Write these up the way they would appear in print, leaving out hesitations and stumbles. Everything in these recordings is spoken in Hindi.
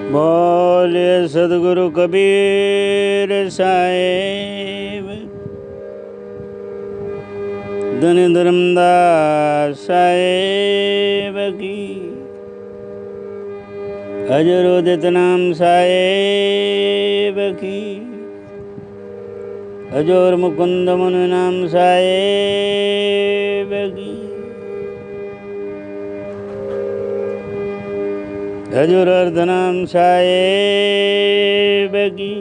बोलिए सदगुरु कबीर साहेब धन धर्मदास साहेब की। हजरोदित नाम साहेब की। हजूर मुकुंद मुनि नाम साहेब की। हजूर अर्धनाम साहेब की।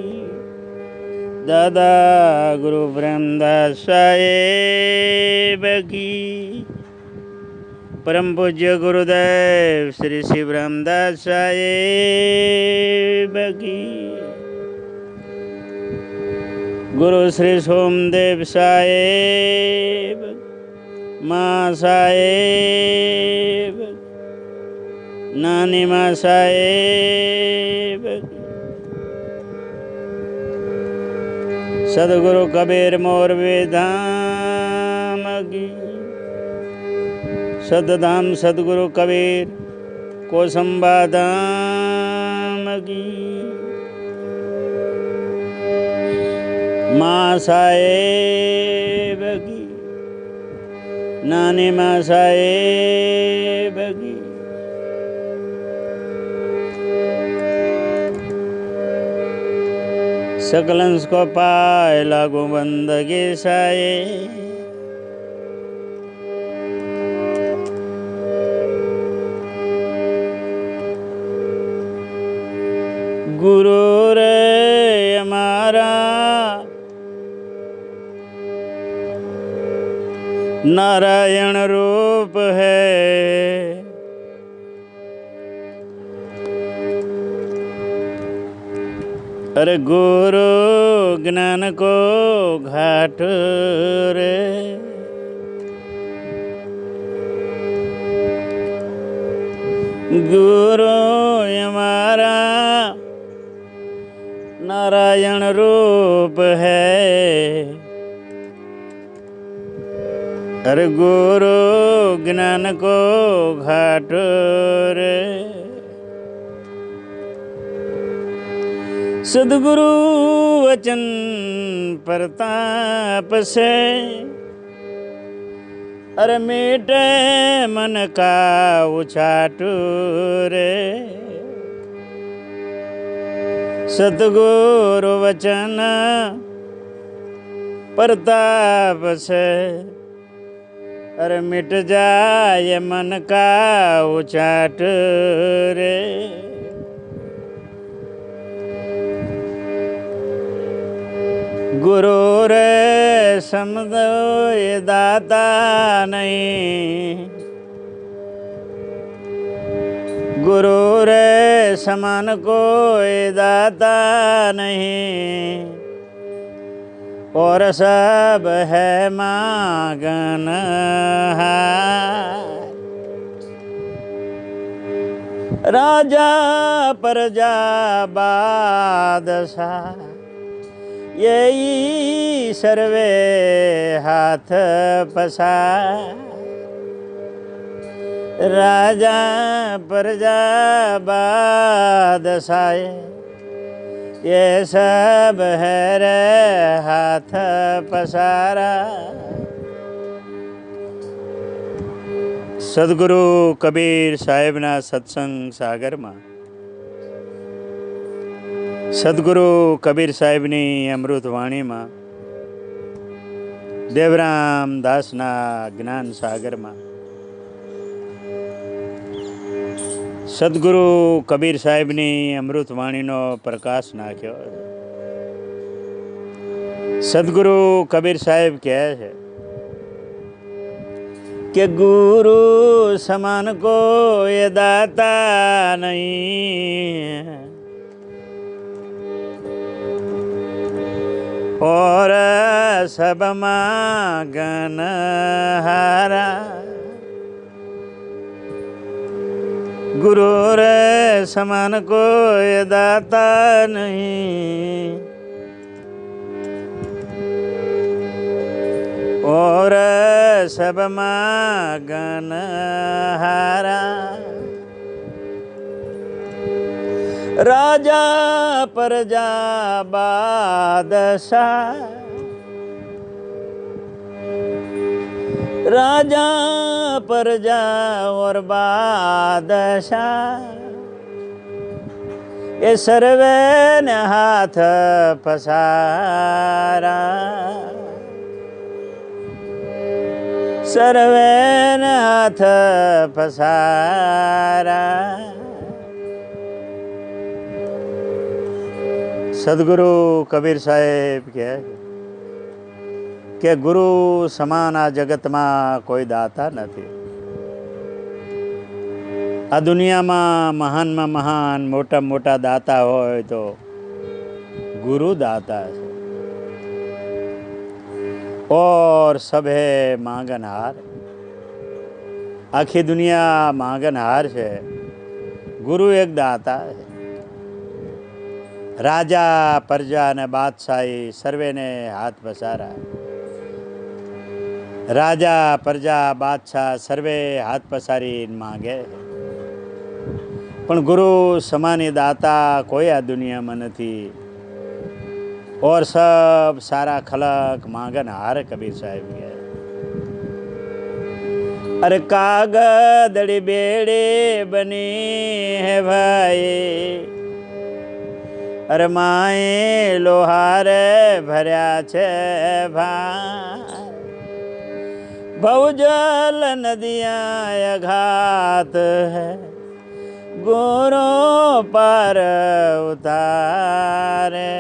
दादा गुरु प्रेमदास साहेब की। परम पूज्य गुरुदेव श्री शिव रामदास साहेब की। गुरु श्री सोमदेव साहेब माँ साहेब नानी माँ साहेब। सदगुरु कबीर मोरवे धाम की। सदधाम सदगुरु कबीर कोसंबा धाम की। माँ साहेब की। नानी माँ साहेब की। सकलंस को पाए लागू बंदगी साए। गुरु रे हमारा नारायण रूप है। अरे गुरु ज्ञान को घाट रे। गुरु हमारा नारायण रूप है। अरे गुरु ज्ञान को घाट रे। सदगुरु वचन प्रताप से अरे मीटे मन का उछाट रे। सदगुरु वचन प्रताप से अरे मिट जाए मन का उछाट रे। गुरु रे समझो ये दाता नहीं। गुरु रे समान को ये दाता नहीं। और सब है मागन राजा प्रजा बादशाह यही सर्वे हाथ पसार। राजा प्रजा बादशाह ये सब है रे हाथ पसारा। सदगुरु कबीर साहेब ना सत्संग सागर में सदगुरु कबीर साहेब नी अमृत वाणी में देवराम दास ना ज्ञान सागर में सदगुरु कबीर साहेब नी अमृत वाणी नो प्रकाश नाख्यो। सदगुरु कबीर साहेब कहे है कि गुरु समान को ये दाता नहीं। और सब मागन हारा। गुरु रे समान को ये दाता नहीं। और सब मागन हारा। राजा प्रजा बादशाह, राजा प्रजा और बादशाह, ये सर्वे ने हाथ पसारा, सर्वे ने हाथ पसारा। सदगुरु कबीर साहेब के गुरु સમાન આ જગતમાં કોઈ દાતા નથી। આ દુનિયામાં મહાનમાં મહાન મોટા મોટા દાતા હોય તો गुरु दाता है। और सब है मांगनहार, आखी दुनिया मांगनहार है, गुरु एक दाता है। राजा प्रजा ने बादशाही सर्वे ने हाथ पसारा, राजा प्रजा बादशाह सर्वे हाथ पसारी मांगे, पण गुरु समानी दाता कोई आ दुनिया में नहीं। और सब सारा खलक मांगनहार कबीर साहेब के। अरे कागदड़ी बेड़े बनी है भाई, अरे माए लोहारे भर्या छे भाई, बहुजल नदियाँ अघात है, गुरु पार उतारे,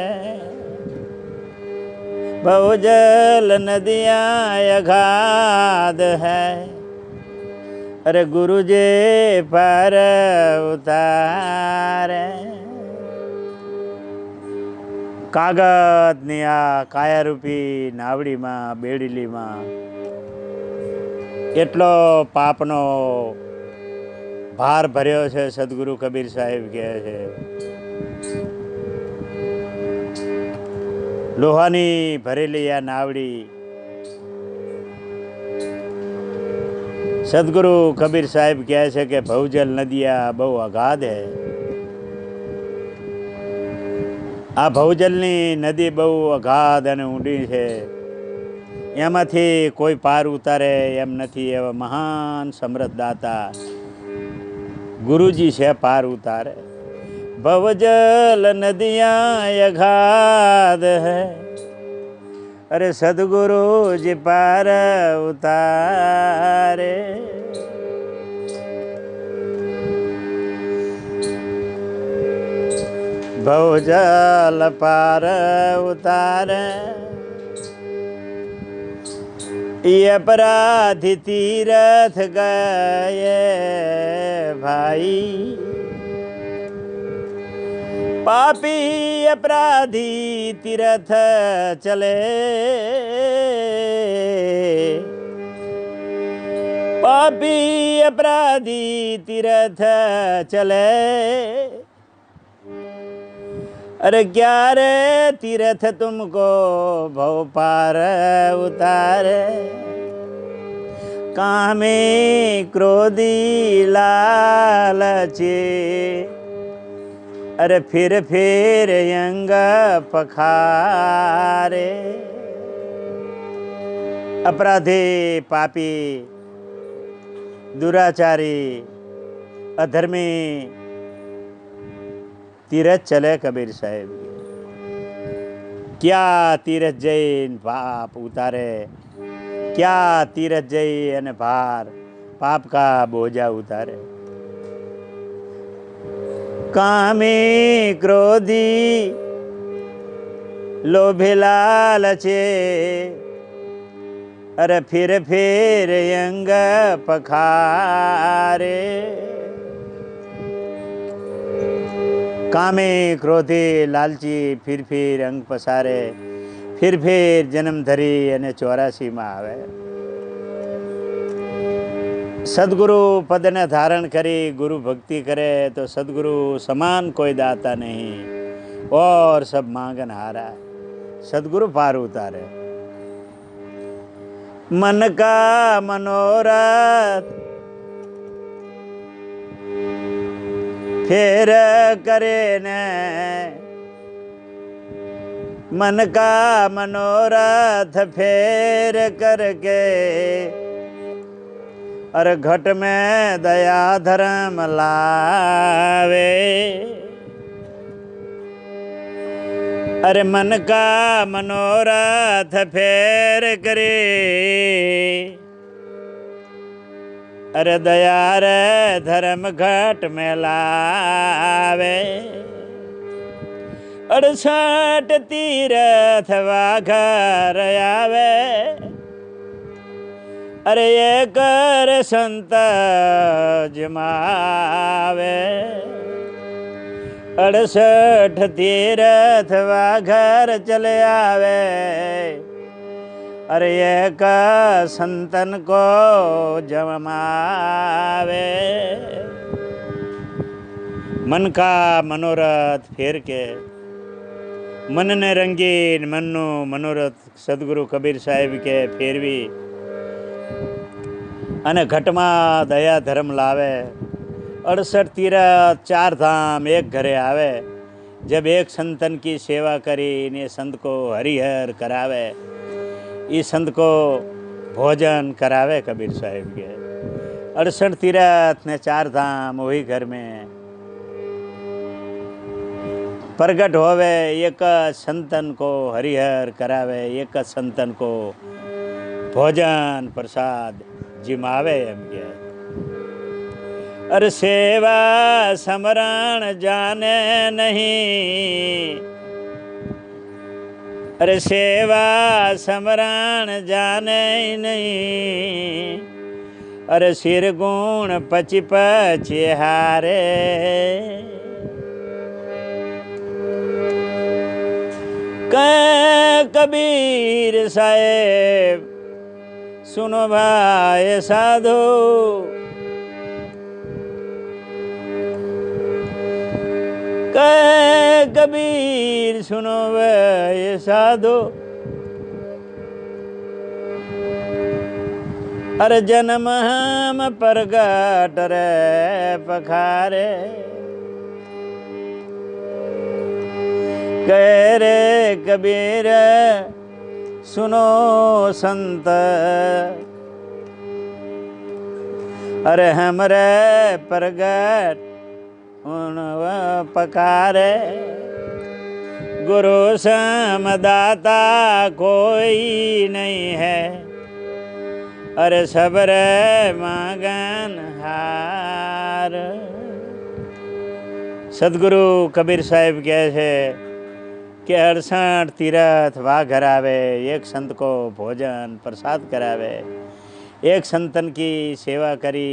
बहुजल नदियाँ अघात है, अरे गुरु जी पार उतारे। कागदनी आ कायारूपी नावड़ी में बेड़ीली में एटलो पापनो भार भर्यो छे। सदगुरु कबीर साहेब कहे छे लोहानी भरेली आ नावड़ी, सदगुरु कबीर साहेब कहे छे कि बहुजल नदिया बहु अगाध है। आ बहुजलनी नदी बहु अगाध अने ऊंडी है, एमांथी कोई पार उतारे एम नथी। एवा महान समृद्ध दाता गुरुजी से पार उतारे। बहुजल नदियाँ अगाध है, अरे सदगुरु जी पार उतारे। बहुजल पार उतारे, ये अपराधी तीरथ गए भाई, पापी अपराधी तीरथ चले, पापी अपराधी तीरथ चले, अरे क्या रे तीरथ तुमको भव पार उतारे। कामे क्रोधी लालची, अरे फिर यंग पखारे। अपराधी पापी दुराचारी अधर्मी तीरथ चले कबीर साहेब। क्या तीरथ जैन पाप उतारे, क्या तीरथ जई अने भार पाप का बोझा उतारे। कामी क्रोधी लोभी लालचे, अरे फिर यंग पखारे। कामे क्रोधी लालची फिर अंग पसारे, फिर जन्म धरी अने 84 में आवे। सदगुरु पद ने धारण करी गुरु भक्ति करे तो सदगुरु समान कोई दाता नहीं। और सब मांगनहारा, सदगुरु पार उतारे। मन का मनोरथ फेर करे ने मन का मनोरथ फेर करके अरे घट में दया धर्म लावे अरे मन का मनोरथ फेर करे अरे दया रे धर्म घट में लावे 68 तीरथ वाघर आवे अरे ये कर संत जमावे 68 तीरथ वाघर चले आवे अरे एक संतन को जमावे मन का मनोरथ फेर के मन ने रंगीन मनु मनोरथ सदगुरु कबीर साहेब के फेरवी अने घटमा दया धर्म लावे 68 तीरथ 4 धाम एक घरे आवे जब एक संतन की सेवा करी ने संत को हरिहर करावे इस संत को भोजन करावे कबीर साहेब के 68 तीरथ ने 4 धाम वही घर में प्रगट होवे एक संतन को हरिहर करावे एक संतन को भोजन प्रसाद जिमावे एम के अरे सेवा समरण जाने नहीं अरे सेवा समरण जाने नहीं अरे सिर गुण पची पची हारे कबीर साहेब सुनो भाई साधु कबीर सुनो भाई साधु अरे जन्म हम प्रगट रे पखारे कह रे कबीर सुनो संत अरे हमरे प्रगट उन पकारे गुरु समदाता कोई नहीं है अरे सबर मांगन हार सदगुरु कबीर साहिब कैसे कि 68 तीरथ वाघर आवे एक संत को भोजन प्रसाद करावे एक संतन की सेवा करी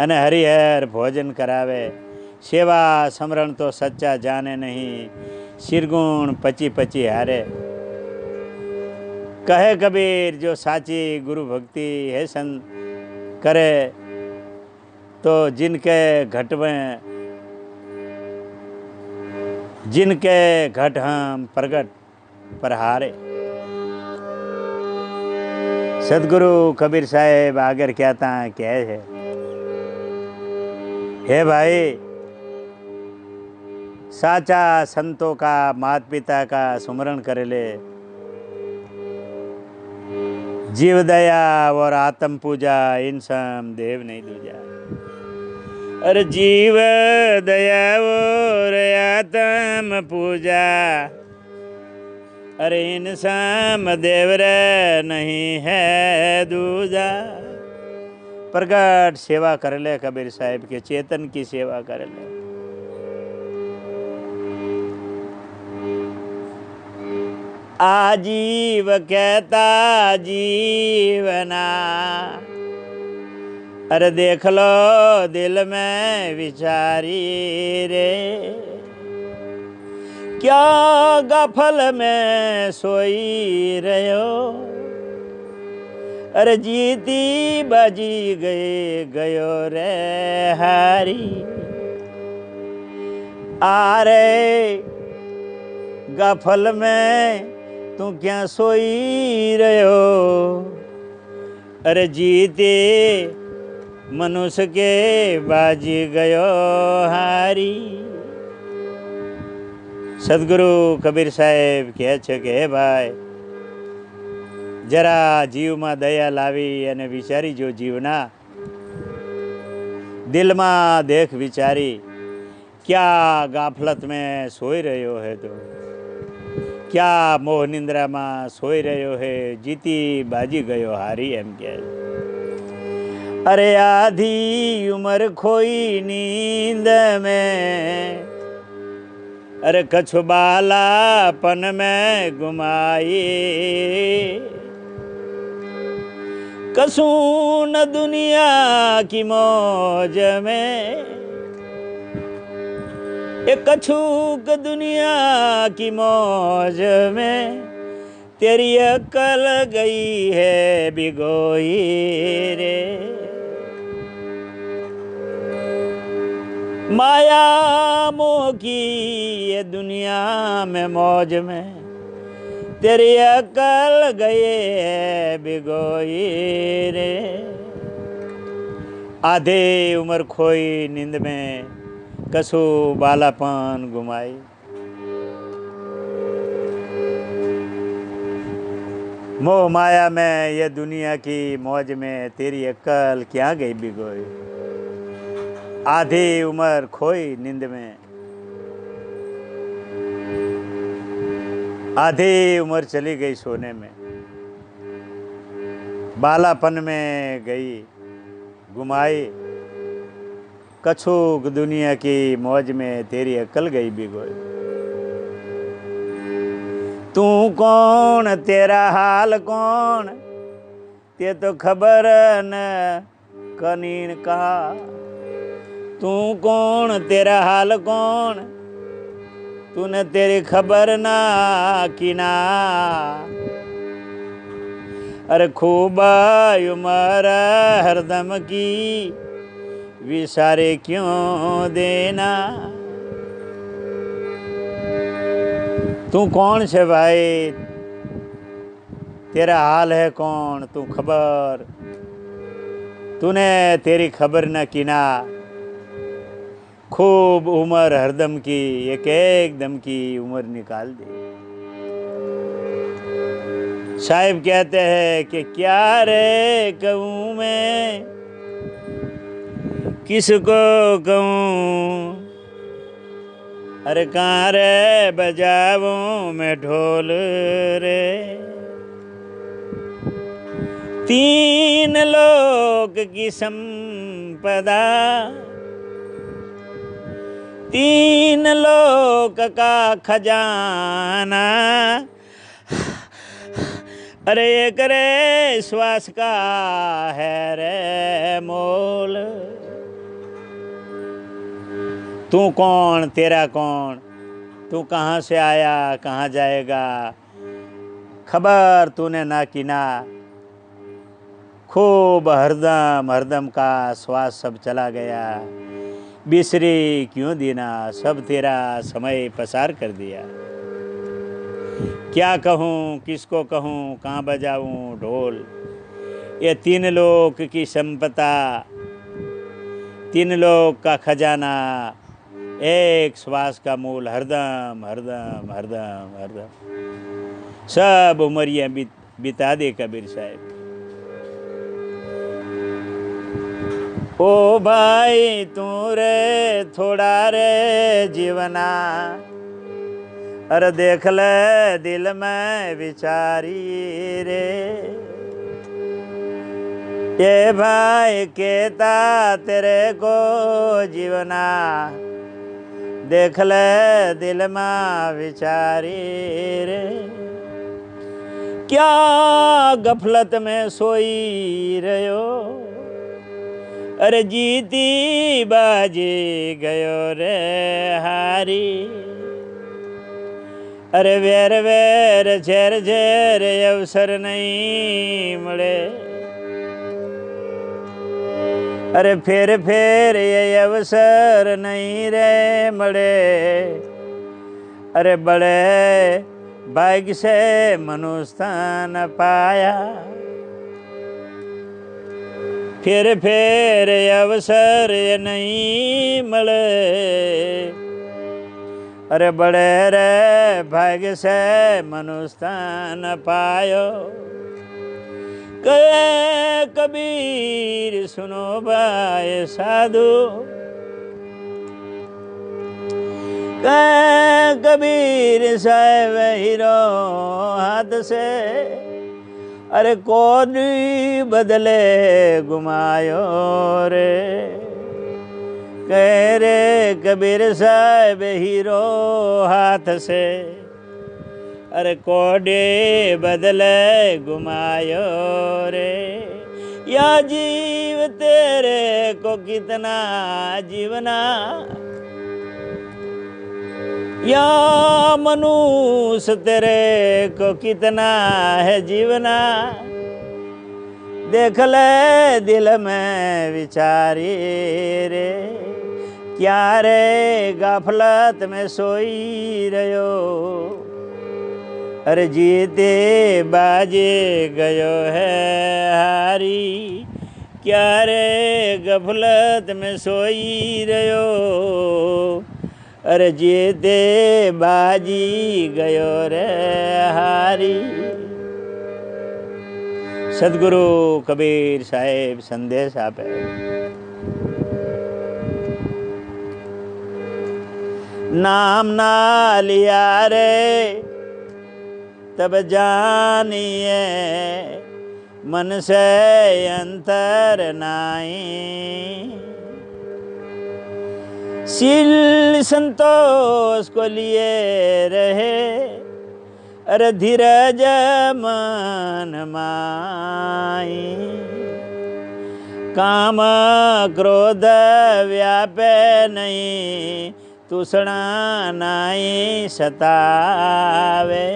अने हरिहर भोजन करावे सेवा समरण तो सच्चा जाने नहीं सिरगुण पची पची हारे कहे कबीर जो साची गुरु भक्ति है संत करे तो जिनके घट में जिनके घट हम प्रगट परहारे सदगुरु कबीर साहेब आगर कहता क्या है भाई साचा संतों का माता पिता का सुमरण करे ले जीव दया और आत्म पूजा इन सम देव नहीं दूजा अरे जीव दया और आत्म पूजा अरे इन सम देव रे नहीं है दूजा प्रगट सेवा कर ले कबीर साहिब के चेतन की सेवा कर ले आजीव कहता जीवना अरे देख लो दिल में विचारी रे क्या गफल में सोई रहो अरे जीती बाजी गए गयो रे हारी आ रे गफल में तू क्या सोई रहो अरे जीते मनुष्य के बाजी गयो हारी। સદગુરુ કબીર સાહેબ કહે છે કે હે ભાઈ, જરા જીવમાં દયા લાવી અને વિચારી જો જીવના, દિલમાં દેખ વિચારી क्या गाफलत में सोई रह्यो है तो, क्या मोह निंद्रा में सोई रह्यो है, जीती बाजी गयो हारी एम के। अरे आधी उम्र खोई नींद में, अरे कछु बालापन में गुमाई, कसू न दुनिया की मौज में, एक कछूक दुनिया की मौज में, तेरी अकल गई है बिगोई रे। माया मोह की ये दुनिया में मौज में, तेरी अकल गई है बिगोई रे। आधे उम्र खोई नींद में, कसू बालापन गुमाई। मोह माया में ये दुनिया की मौज में, तेरी अक्ल क्या गई बिगोई। आधी उम्र खोई नींद में, आधी उम्र चली गई सोने में, बालापन में गई गुमाई, कछुक दुनिया की मौज में, तेरी अकल गई बिगोई। तू कौन तेरा हाल कौन, ते तो खबर न कनीन का। तू कौन तेरा हाल कौन, तूने तेरी खबर ना किना। अरे खूब उमर हरदम की, विसारे क्यों देना। तू कौन से भाई, तेरा हाल है कौन, तू खबर, तूने तेरी खबर न किना। खूब उम्र हरदम की, एक एक दम की उम्र निकाल दी। साहिब कहते हैं कि क्या रे कहूँ मैं, किसको कहूँ, अरे कहाँ रे बजाऊं मैं ढोल रे। तीन लोक की संपदा, तीन लोक का खजाना, अरे एक रे श्वास का है रे मोल। तू कौन तेरा कौन, तू कहाँ से आया कहाँ जाएगा, खबर तूने ना किना। खूब हरदम हरदम का श्वास सब चला गया, बिसरी क्यों दीना, सब तेरा समय पसार कर दिया। क्या कहूँ किसको कहूँ, कहाँ बजाऊँ ढोल। ये तीन लोक की संपदा, तीन लोक का खजाना, एक श्वास का मूल, हरदम हरदम हरदम हरदम सब उमरियाँ बिता दे कबीर साहब। ओ भाई तू रे थोड़ा रे जीवना, अरे देख ले दिल में विचारी रे। ये भाई कहता तेरे को जीवना, देख ले दिल में विचारी रे। क्या गफलत में सोई रहो, अरे जीती बाजी गयो रे हारी। अरे वेर वेर झेर झेर अवसर नहीं मिले, अरे फेर ये अवसर नहीं रे मरे। अरे बड़े भाग्य से मनुष्य न पाया, फेर अवसर ये नहीं मले। अरे बड़े रे भाग्य से मनुष्य न पायो। कहे कबीर सुनो भाई साधु। कहे कबीर साहेब हीरो हाथ से। अरे कोडी बदले घुमायो रे। कह रे कबीर साहेब हीरो हाथ से। अरे कोडे बदले घुमायो रे। या जीव तेरे को कितना जीवना। या मनुष्य तेरे को कितना है जीवना। देख ले दिल में विचारी रे। क्या रे गफलत में सोई रहो। अरे जीते बाजे गयो है हारी। क्या रे गफलत में सोई रहो। अरे जीते बाजी गयो रे हारी। सदगुरु कबीर साहेब संदेश आपे। नाम ना लिया रे तब जानिए। मन से अंतर नाई। शील संतोष को लिए रहे। अरे धीरज मन माई। काम क्रोध व्यापे नहीं। तूषणा नाई सतावे।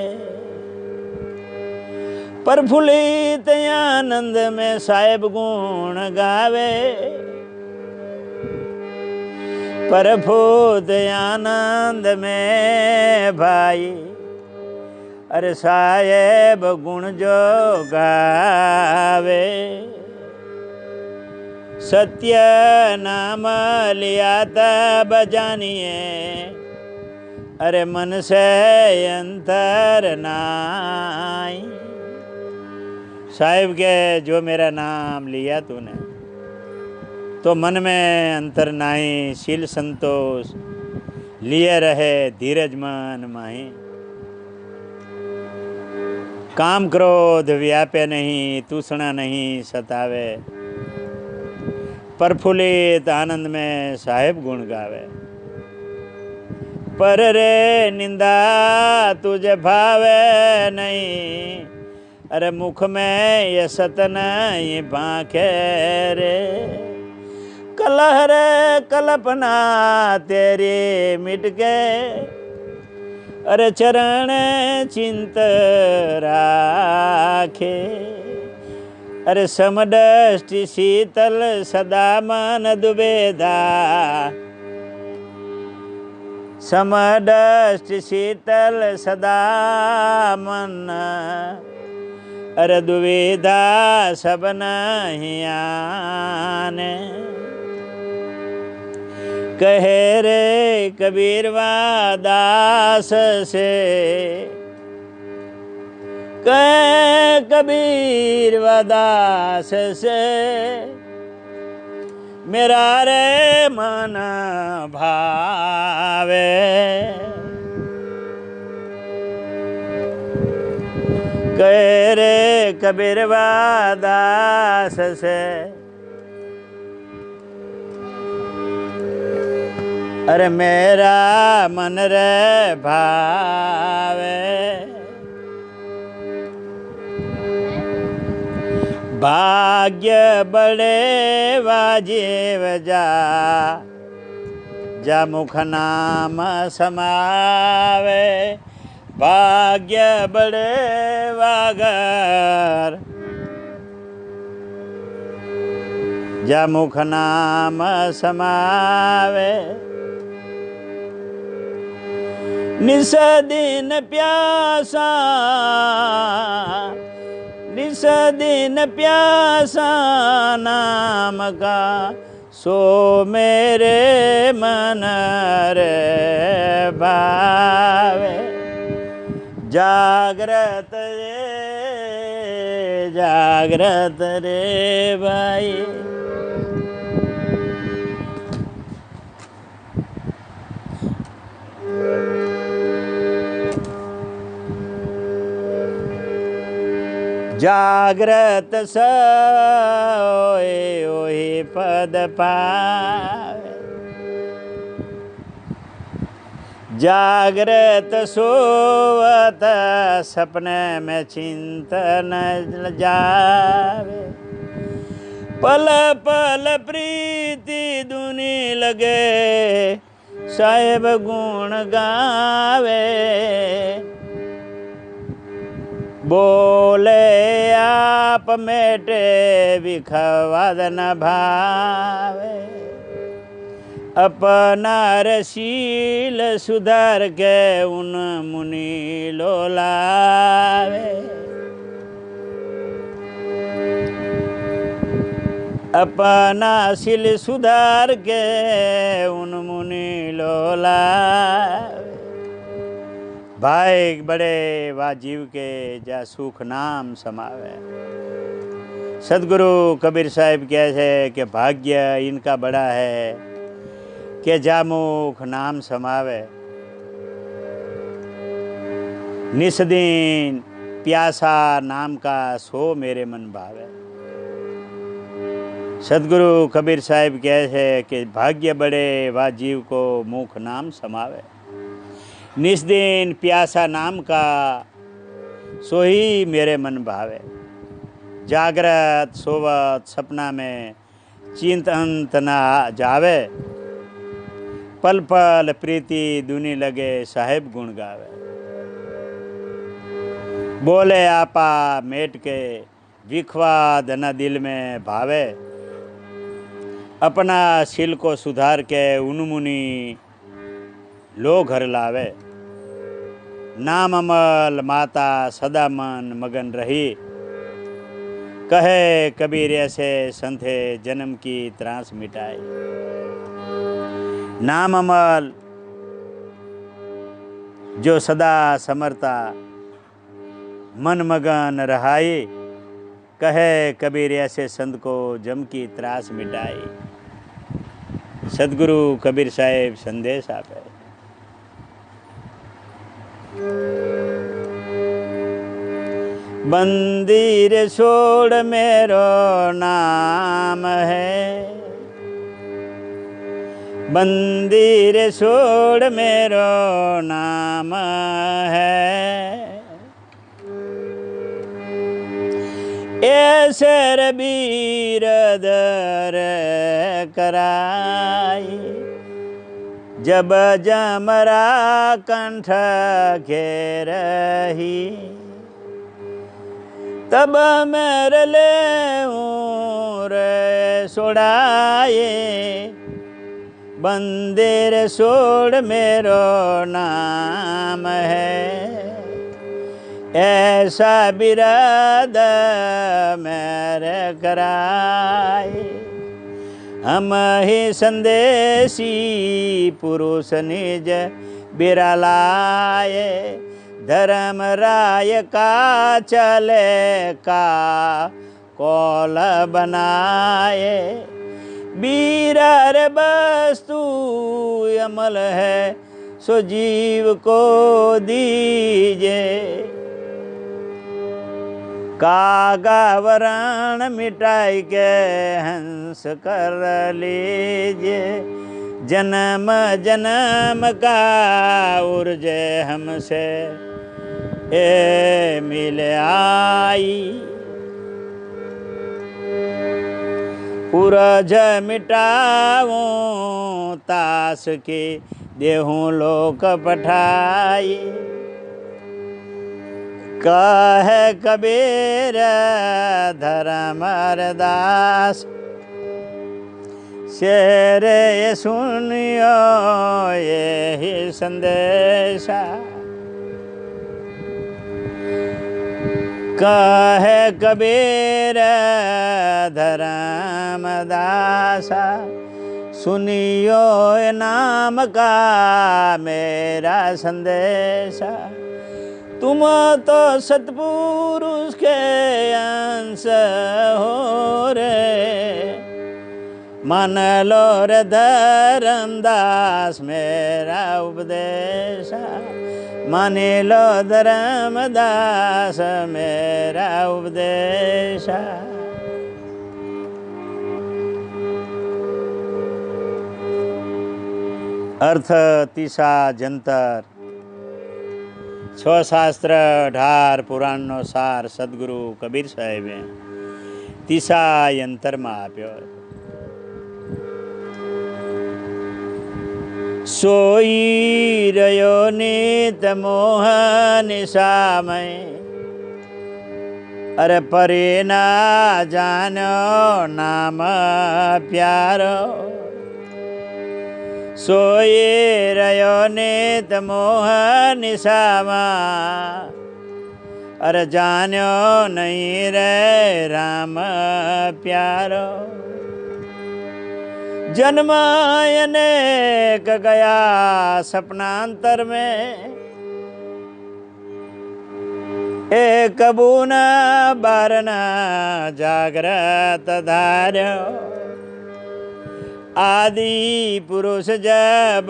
प्रफुल्लित आनंद में साहेब गुण गावे। प्रफुल्लित आनंद में भाई। अरे साहेब गुण जो गावे। सत्य नाम लिया तब जानिए। अरे मन से अंतर नाई। साहिब के जो मेरा नाम लिया तूने तो मन में अंतर नाई। शील संतोष लिए रहे धीरज मन माही। काम क्रोध व्यापे नहीं। तूषणा नहीं सतावे। प्रफुल्लित आनंद में साहेब गुण गावे। पर रे निंदा तुझे भावे नहीं। अरे मुख में ये सत नहीं भाखे रे। कलह रे कल्पना तेरी मिट गए। अरे चरण चिंत राखे। अरे समदृष्टि शीतल सदा मन दुबेदा। समदृष्टि शीतल सदा मन। अरे दुविधा सब नहीं आने। कहे रे कबीर दास से। कहे कबीर दास से। मेरा रे मन भावे। कहे रे कबीर दास से। अरे मेरा मन रे भावे। भाग्य बड़े वाजिब जा मुख नाम समावे। भाग्य बड़े वागर जा मुख नाम समावे। निस दिन प्यासा निस दिन प्यासा नाम का सो मेरे मन रे भावे। जागृत रे भाई। जागृत सोए ओहि पद पावे। जागृत सोवत सपने में चिंतन जावे। पल पल प्रीति दुनी लगे साहेब गुण गावे। बोले आप मेटे विखवाद न भावे। अपना रसील सुधार के उन मुनि लोलावे। अपना शील सुधार के उन मुनि लोलावे। भाई बड़े वा जीव के जा सुख नाम समावे। सदगुरु कबीर साहिब कहते हैं कि भाग्य इनका बड़ा है कि जा मुख नाम समावे। निस दिन प्यासा नाम का सो मेरे मन भावे। सदगुरु कबीर साहिब कहते हैं कि भाग्य बड़े वा जीव को मुख नाम समावे। निस दिन प्यासा नाम का सो ही मेरे मन भावे। जागृत सोवत सपना में चिंतन ना जावे। पल पल प्रीति दुनी लगे साहेब गुण गावे। बोले आपा मेट के विखवाद न दिल में भावे। अपना शील को सुधार के उनमुनि लो घर लावे। नाम अमल माता सदा मन मगन रही। कहे कबीर ऐसे संथे जन्म की त्रास मिटाई। नाम अमल जो सदा समरता मन मगन रहाई। कहे कबीर ऐसे संत को जम की त्रास मिटाई। सदगुरु कबीर साहिब संदेश आपे। मंदिर छोड़ मेरो नाम है। मंदिर छोड़ मेरो नाम है। ऐसे रबीर दर कराई। जब जमरा कंठ घेरही। तब मेरे ले रे सोड़ाए। मंदिर छोड़ मेरो नाम है। ऐसा बिराद मेरे कराए। हम ही संदेशी पुरुष निज बिरलाए। धर्म राय का चले का कौल बनाए। बीरार वस्तु अमल है सो जीव को दीजे। कागा वरण मिटाई के हंस कर लीजिए। जन्म जन्म का उर्जे हमसे ए मिल आई। उरज मिटाऊं तास की देहूं लोक पठाई। कहे कबीर धर्म दास। शेरे ये सुनियो यही संदेशा। कहे कबीर धर्मदासा, सुनियो नाम का मेरा संदेशा। तुम तो सतपुरुष के अंश हो रे, मान लो रे धर्मदास मेरा उपदेश। मानी लो धर्मदास मेरा उपदेश। अर्थ तीसा जंतर, 6 शास्त्र 18 पुराणનો સાર સદગુરુ કબીર સાહેબે तीसा यंतરમાં આપ્યો। सोई रयो नित मोह निशामय, अरे परे ना जानो नाम प्यारो। सोई रयो नित मोह निशामा, अरे जानो नहीं रे राम प्यारो। जन्म अनेक गया सपनांतर में, एक बून बारना जागृत धार्यो। आदि पुरुष जब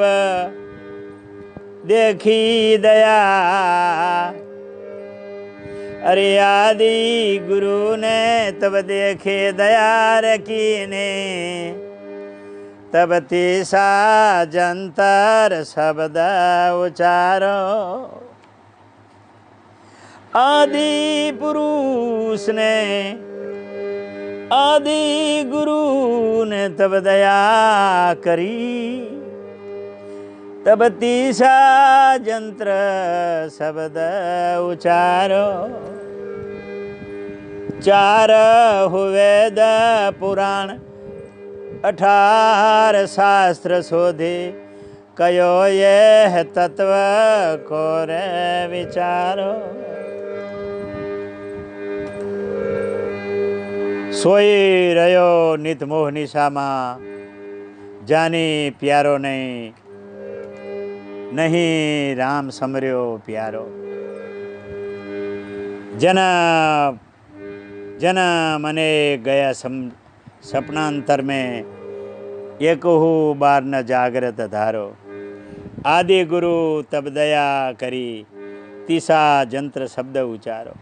देखी दया, अरे आदि गुरु ने तब देखे दया रखी ने। तब तीसा जंतर शब्द उचारो, आदि पुरुष ने आदि गुरु ने तब दया करी। तब तीसा जंत्र शब्द उचारो। 4 हुए द पुराण 18 शास्त्र शोधे, कयो ये तत्व को रे विचारो। सोई रयो नित मोह निशामा, जानी प्यारो नहीं राम समर्यो प्यारो। जना मने गया सपनांतर में, एकहु बार न जागृत धारो। आदि गुरु तब दया करी, तीसा जंत्र शब्द उचारो।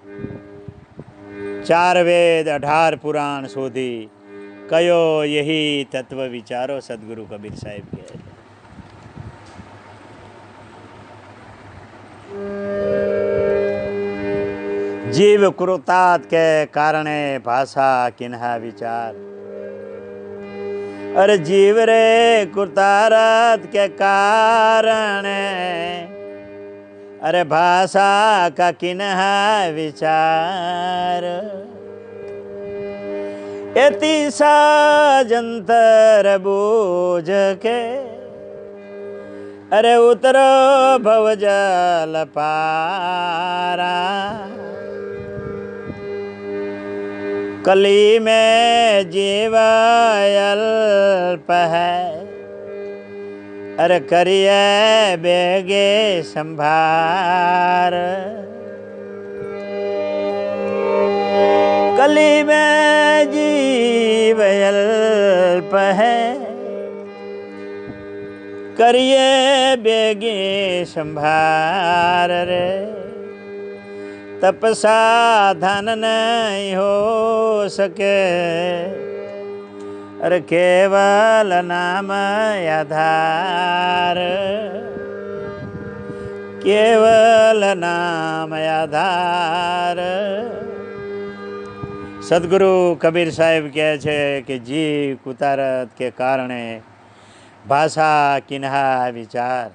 4 वेद 18 पुराण शोधी, कयो यही तत्व विचारो। सदगुरु कबीर साहिब के जीव कृतात के कारणे भाषा किन्हा विचार। अरे जीव रे कृतारत के कारण, अरे भाषा का किन्हा विचार। एतीसा जंतर बूझ के, अरे उतरो भवजल पारा। कली में जीव अल्प है, अरे करिए बेगे संभार। कली में जीव अल्प है, करिए बेगे संभार रे। तपसा धन नहीं हो सके, अरे केवल नाम आधार। केवल नाम आधार। सदगुरु कबीर साहेब कहे छे कि जीव कुतारत के कारणे भाषा किन्हा विचार।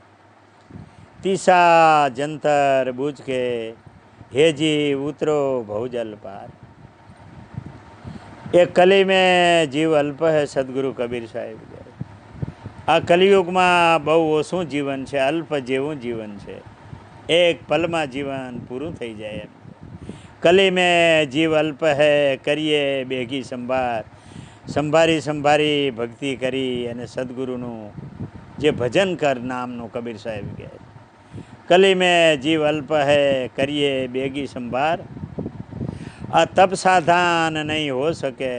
तीसा जंतर बूझ के, हे जीव उतरो भवजल पार। एक कली में जीव अल्प है। सदगुरु कबीर साहेब आ कलियुग में बहु ओछું जीवन है, अल्प जेवुं जीवन है। एक पल में जीवन पूરું થઈ જાય एम। કલી મેં જીવ અલ્પ હે કરીએ બેગી સંભાર. સંભારી સંભારી ભક્તિ કરી અને સદગુરુનું જે ભજન કર નામનું કબીર સાહેબ કહે. કલી મેં જીવ અલ્પ હે કરીએ બેગી સંભાર. આ તપ સાધાન નહીં હો શકે,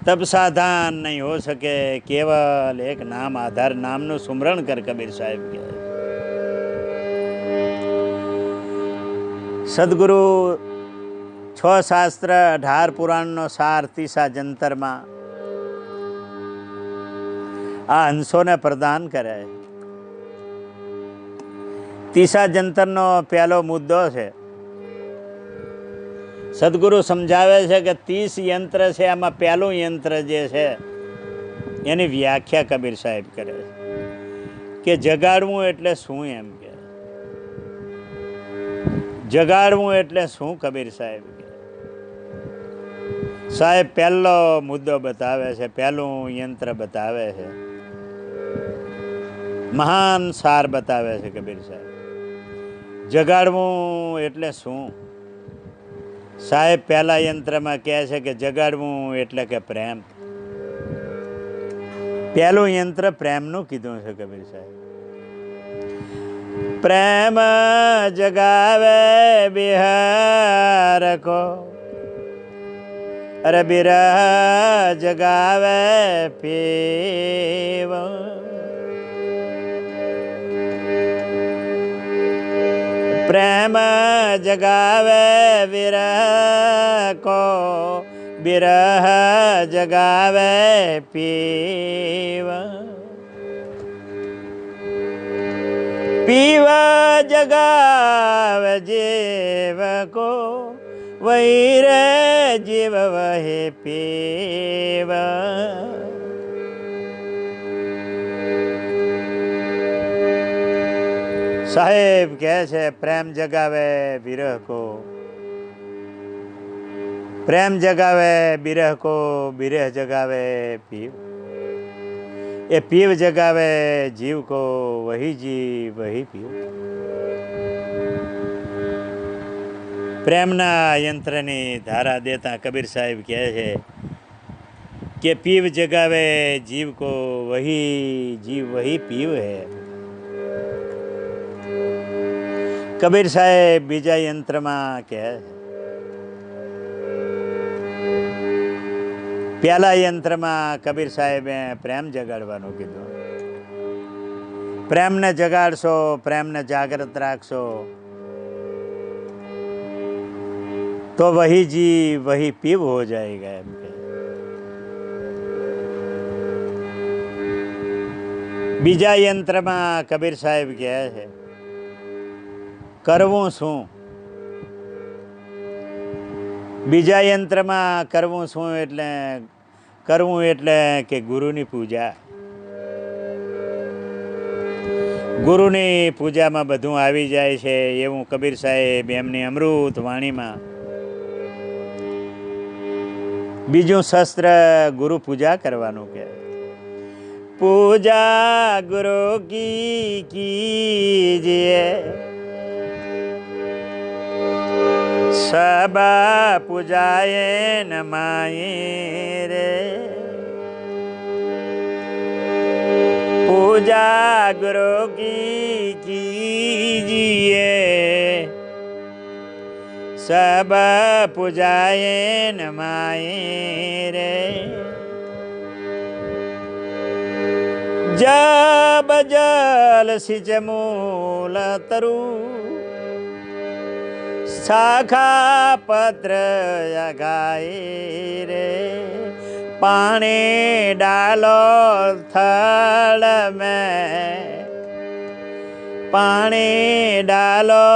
તપ સાધાન નહીં હો શકે, કેવલ એક નામ આધાર નામનું સુમરણ કર કબીર સાહેબ કહે. સદગુરુ 6 શાસ્ત્ર 18 પુરાણનો સાર તીસા જંતરમાં આ હંસોને પ્રદાન કરે. તીસા જંતરનો પહેલો મુદ્દો છે. સદગુરુ સમજાવે છે કે 30 યંત્ર છે, આમાં પહેલું યંત્ર જે છે એની વ્યાખ્યા કબીર સાહેબ કરે કે જગાડવું એટલે શું એમ કે. જગાડવું એટલે શું કબીર સાહેબ કે. સાહેબ પહેલો મુદ્દો બતાવે છે, પહેલું યંત્ર બતાવે છે, મહાન સાર બતાવે છે કબીર સાહેબ. જગાડવું એટલે શું? સાહેબ પહેલા યંત્રમાં કહે છે કે જગાડવું એટલે કે પ્રેમ. પહેલું યંત્ર પ્રેમનું કીધું છે કબીર સાહેબ. પ્રેમ જગાવે બિહાર કો, અરે બિરહ જગાવે પીવ. પ્રેમ જગાવે વિરહ કો, બિરહ જગાવે પીવ. પીવ જગાવે જીવ કો, વહી રે જીવ વહી પીવ. સાહેબ કહે છે પ્રેમ જગાવે વિરહ કો, પ્રેમ જગાવે બિરહ કો, બિરહ જગાવે પીવ. એ પીવ જગાવે જીવ કો, વહી જીવ વહી પીવ. પ્રેમના યંત્રની ધારા દેતા કબીર સાહેબ કહે છે કે પીવ જગાવે જીવ કો, વહી જીવ વહી પીવ હે. કબીર સાહેબ બીજા યંત્રમાં કહે છે, પહેલા યંત્રમાં કબીર સાહેબે પ્રેમ જગાડવાનું કીધું. પ્રેમને જગાડશો, પ્રેમને જાગૃત રાખશો તો વહી જી વહી પીવ હો જાયગા એમ કે. બીજા યંત્રમાં કબીર સાહેબ કહે છે કરવું શું? બીજા યંત્રમાં કરવું શું એટલે કરવું એટલે કે ગુરુની પૂજા. ગુરુની પૂજામાં બધું આવી જાય છે એવું કબીર સાહેબ એમની અમૃત વાણીમાં. બીજું શસ્ત્ર ગુરુ પૂજા કરવાનું કે. પૂજા ગુરુ કી કીજીએ, सब पूजाए नमाए रे. पूजा गुरु की कीजिए, सब पूजाए नमाए रे. जब जल सिंच मूल तरु, शाखा पत्र जगाए रे. पानी डालो थल में, पानी डालो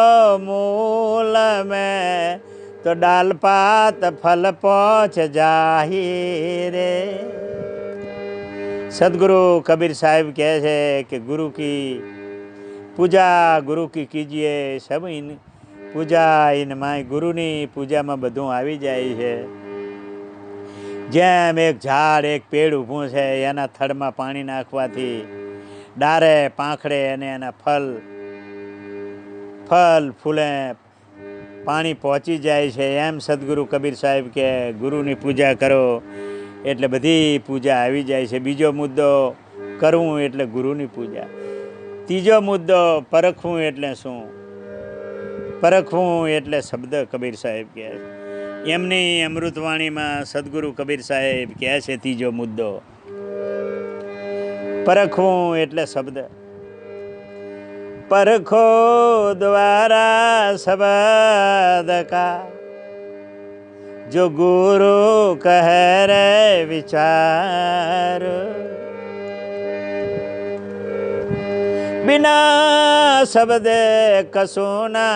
मूल में, तो डाल पात फल पहुँच जाही रे. सदगुरु कबीर साहिब कहे છે કે ગુરુ की પૂજા ગુરુ की कीजिए. सब इन પૂજા ઇનમાં ગુરુની પૂજામાં બધું આવી જાય છે. જેમ એક ઝાડ એક પેડ ઊભું છે એના થડમાં પાણી નાખવાથી ડારે પાંખડે અને એના ફળ ફૂલે પાણી પહોંચી જાય છે. એમ સદગુરુ કબીર સાહેબ કે ગુરુની પૂજા કરો એટલે બધી પૂજા આવી જાય છે. બીજો મુદ્દો કરવું એટલે ગુરુની પૂજા. ત્રીજો મુદ્દો પરખવું એટલે શું? પરખવું એટલે શબ્દ કબીર સાહેબ કહે છે. એમની અમૃતવાણીમાં સદગુરુ કબીર સાહેબ કહે છે ત્રીજો મુદ્દો પરખવું એટલે શબ્દ. પરખો દ્વારા શબ્દ કા જો ગુરુ કહે રે વિચાર, बिना शब्द कसो ना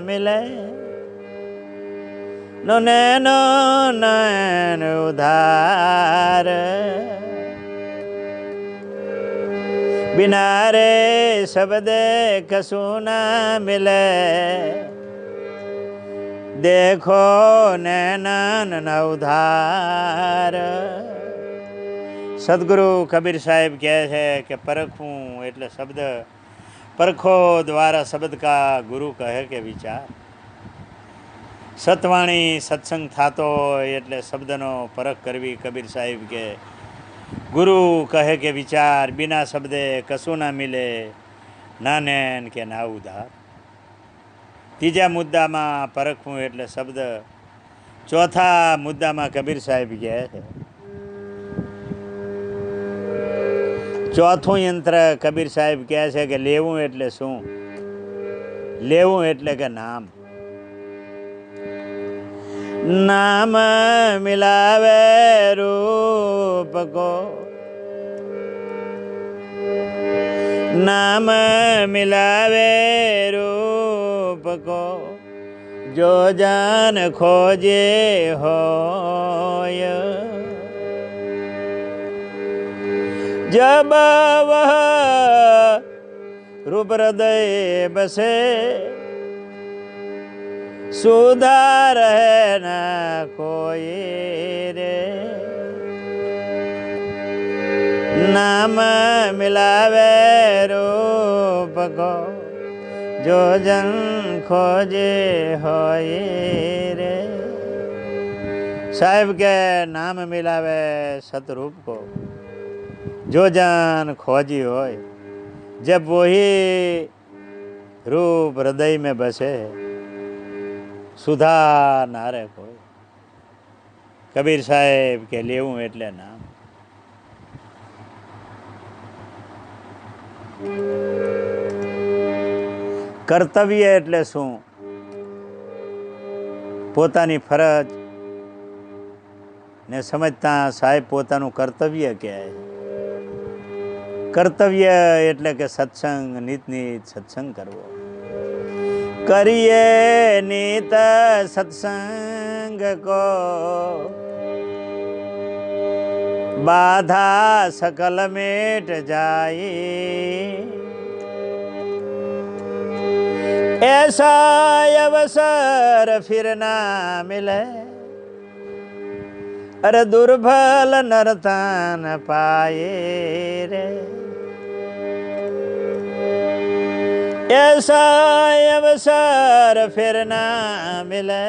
मिले नो नैन उधार, बिना रे शब्द कसो ना मिले देखो नैनन न उधार. સદગુરુ કબીર સાહેબ કહે છે કે પરખવું એટલે શબ્દ. પરખો દ્વારા શબ્દ કા ગુરુ કહે કે વિચાર. સતવાણી સત્સંગ થતો હોય એટલે શબ્દનો પરખ કરવી. કબીર સાહેબ કે ગુરુ કહે કે વિચાર, બિના શબ્દે કશું ના મિલે ના નેન કે ના ઉધાર. ત્રીજા મુદ્દામાં પરખવું એટલે શબ્દ. ચોથા મુદ્દામાં કબીર સાહેબ કહે છે ચોથું યંત્ર કબીર સાહેબ કહે છે કે લેવું એટલે શું? લેવું એટલે કે નામ. નામ મિલાવે રૂપ કો, નામ મિલાવે રૂપ કો જો જાન ખોજે હોય. जब वह रूप हृदय बसे सुधार है न कोई रे. नाम मिलावे रूप को जो जन खोजे होए रे. साहिब के नाम मिलावे सतरूप को जो जान खोजी होय. जब वही रूप हृदय में बसे सुधा नारे कोई. કબીર સાહેબ કે લેવું એટલે નામ. કર્તવ્ય એટલે શું? પોતાની ફરજ ને સમજતા સાહેબ પોતાનું કર્તવ્ય કહે. કર્તવ્ય એટલે કે સત્સંગ, નિત સત્સંગ કરવો. કરીએ નિત સત્સંગ કો બાધા સકલ મેટ જાય. ऐसा अवसर फिर ना मिले अरे दुर्बल नरतान पाए रे. ऐसा अवसर फिर ना मिले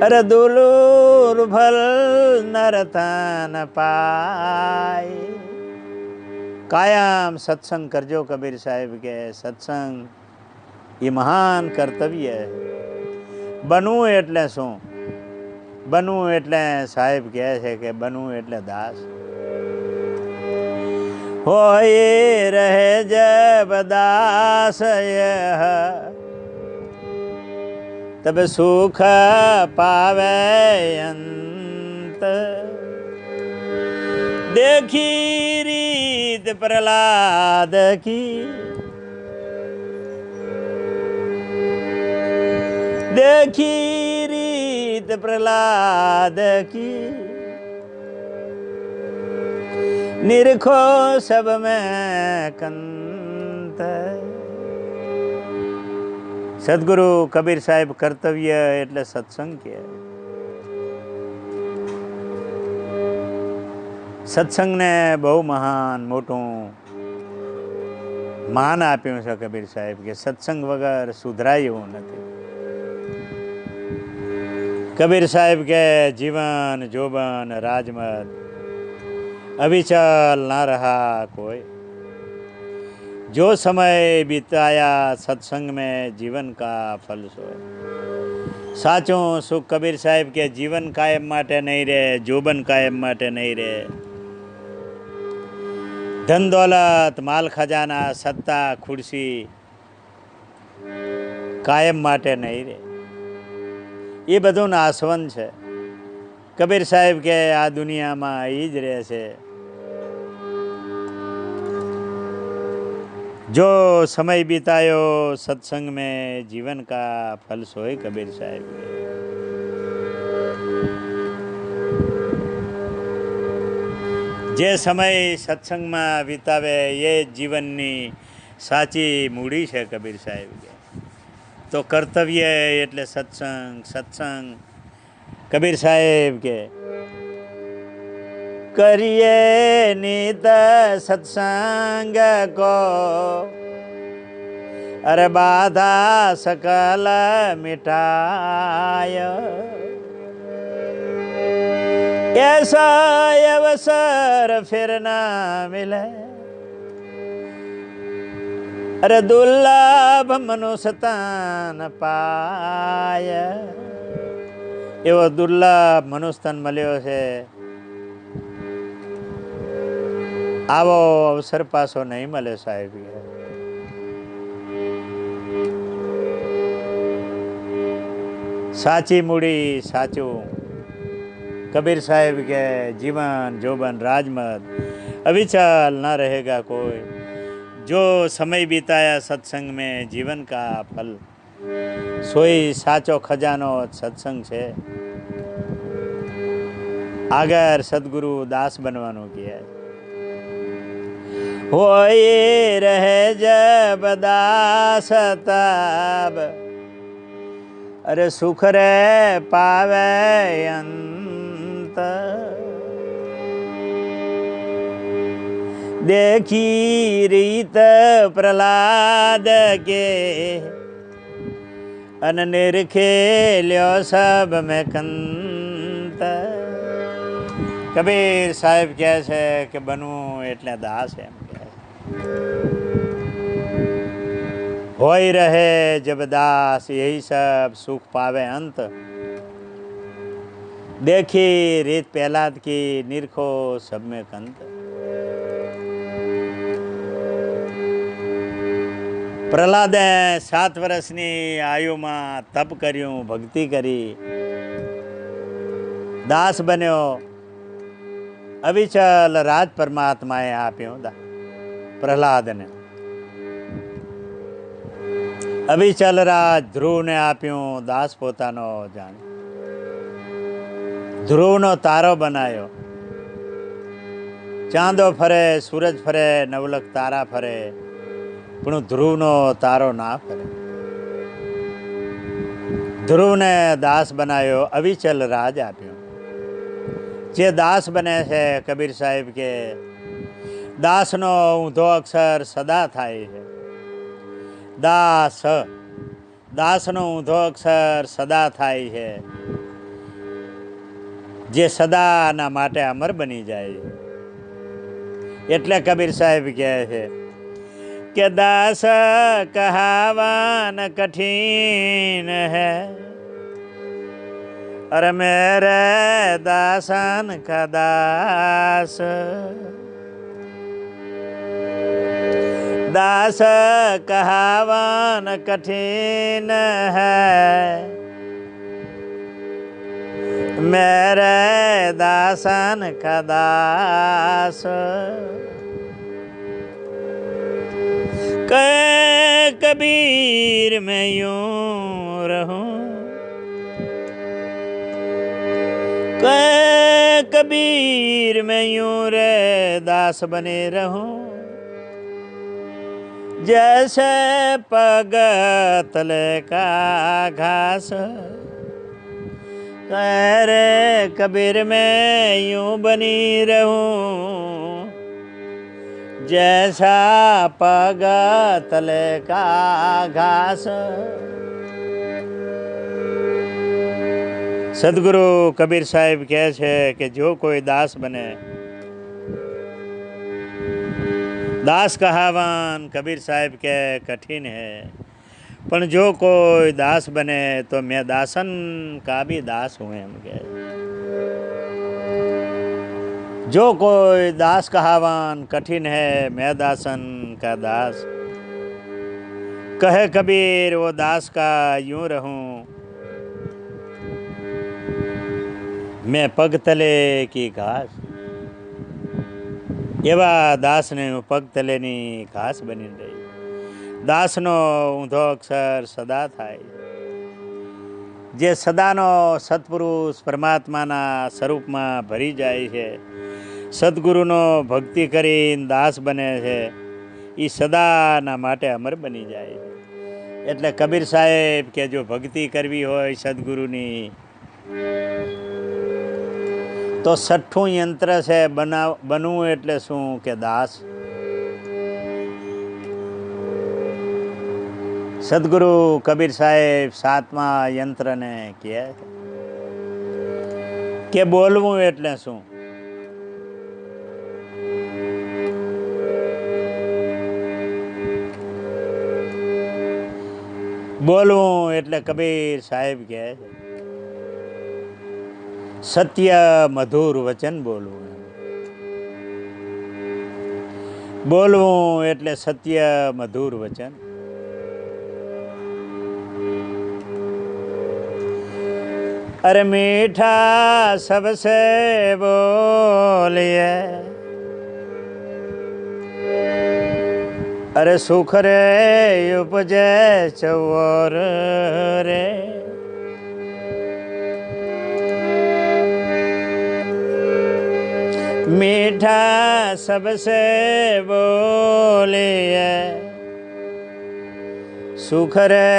अरे दुर्बल नरतान पाए. कायम सत्संग करजो. कबीर साहिब के सत्संग ये महान कर्तव्य है. बनવું એટલે શું? બનવું એટલે સાહેબ કહે છે કે બનવું એટલે દાસ. હોય રહે જબ દાસ यह तब सुख पावे अंत. देखी रीत प्रहलाद की, देखी रीत प्रहलाद की निरखो सब में कंत. સદગુરુ કબીર સાહેબ કર્તવ્ય એટલે સત્સંગ કહે. સત્સંગને બહુ મહાન મોટું માન આપ્યું છે કબીર સાહેબ કે સત્સંગ વગર સુધરાય એવું નથી. કબીર સાહેબ કે જીવન જોબન રાજમત अविचल ना रहा कोई, जो समय बिताया सत्संग में जीवन का फल सोए. साचું સુખ કબીર સાહેબ કે જીવન કાયમ માટે નહીં રહે, જોબન કાયમ માટે નહીં રહે. ધન દોલત માલ ખજાના સત્તા ખુરશી કાયમ માટે નહીં રહે. એ બધું નાશવંત છે. કબીર સાહેબ કે આ દુનિયામાં એ જ રહે છે. जो समय बितायो सत्संग में जीवन का फल सोए. कबीर साहेब જે સમય સત્સંગમાં વિતાવે એ જીવનની સાચી મૂડી છે. કબીર સાહેબ કે તો કર્તવ્ય એટલે સત્સંગ, સત્સંગ. કબીર સાહેબ કે करिए नित सत्संग को, अरे बाधा सकल मिटाय. ऐसा अवसर फिर ना मिले, अरे दुर्लभ मनुष्यतन पाय. एवो दुर्लभ मनुष्यतन મળ્યો છે. આવો અવસર પાછો નહીં મળે સાહેબ. સાચી મૂડી સાચું. કબીર સાહેબ કે જીવન જોબન રાજમત अविचल न रहेगा कोई, जो समय बिताया सत्संग में जीवन का फल सोई. સાચો ખજાનો સત્સંગ છે. આગળ સદગુરુ દાસ બનવાનું કહે. होए रहे जब दास तब, अरे सुख रे पावे अंत. देखी रीत प्रहलाद के, अन निरखे ल्यो सब में कंत. કબીર સાહેબ કહે છે કે બનવું એટલે દાસ એમ કહે. होय रहे जब दास यही सब सुख पावे अंत. देखी રીત પ્રહલાદ की નિરખો सब में कंत. પ્રહલાદે 7 વર્ષની આયુમાં તપ કર્યું, ભક્તિ કરી, દાસ બન્યો. અવિચલ રાજ પરમાત્માએ આપ્યો પ્રહલાદને. અવિચલ રાજ ધ્રુવને આપ્યું, દાસ પોતાનો જાણે. ધ્રુવનો તારો બનાવ્યો. ચાંદો ફરે, સૂરજ ફરે, નવલખ તારા ફરે, પણ ધ્રુવનો તારો ના ફરે. ધ્રુવને દાસ બનાવ્યો, અવિચલ રાજ આપ્યો. જે દાસ બને છે કબીર સાહેબ કે દાસનો ઊંધો અક્ષર સદા થાય છે. દાસ, દાસનો ઊંધો અક્ષર સદા થાય છે, જે સદાના માટે અમર બની જાય. એટલે કબીર સાહેબ કહે છે કે દાસ કહાવાન કઠિન હૈ, अरे मेरे दासन का दास. दास कहावन कठिन है, मेरे दासन का दास. कबीर मैं यूं रहूं, कबीर मैं यूं रे दास बने रहूं. जैसे पग तले का घास, रे कबीर मैं यूं बनी रहूं. जैसा पग तले का घास। સદગુરુ કબીર સાહેબ કહે છે કે જો કોઈ દાસ બને, दास कहावन कबीर साहब के कठिन है, पण जो कोई दास बने तो मैं दासन का भी दास हूँ एम के। जो कोई दास कहावन कठिन है, मैं दासन का दास। कहे कबीर वो दास का यूं रहूं, मैं पग तले की घास। एवा दास ने पग तलेनी घास बनी रही। दासनो ऊंधो अक्षर सदा थाय। जे सदानो सत्पुरुष परमात्माना स्वरूपमां भरी जाय छे, सद्गुरुनो भक्ति करीने दास बने छे, ई सदाना माटे अमर बनी जाय छे। एटले कबीर साहेब के जो भक्ति करवी होय सद्गुरुनी तो छठ्ठું यंत्र છે બનવું એટલે શું કે દાસ। સદગુરુ કબીર સાહેબ 7મા યંત્રને કહે કે બોલવું એટલે શું। બોલવું એટલે કબીર સાહેબ કહે છે सत्य मधुर वचन बोलવું। बोलવું એટલે સત્ય મધુર વચન। अरे मीठा सबसे बोलिए, अरे सुख रे उपजे चौर रे। मीठा सबसे बोलिए, सुख रे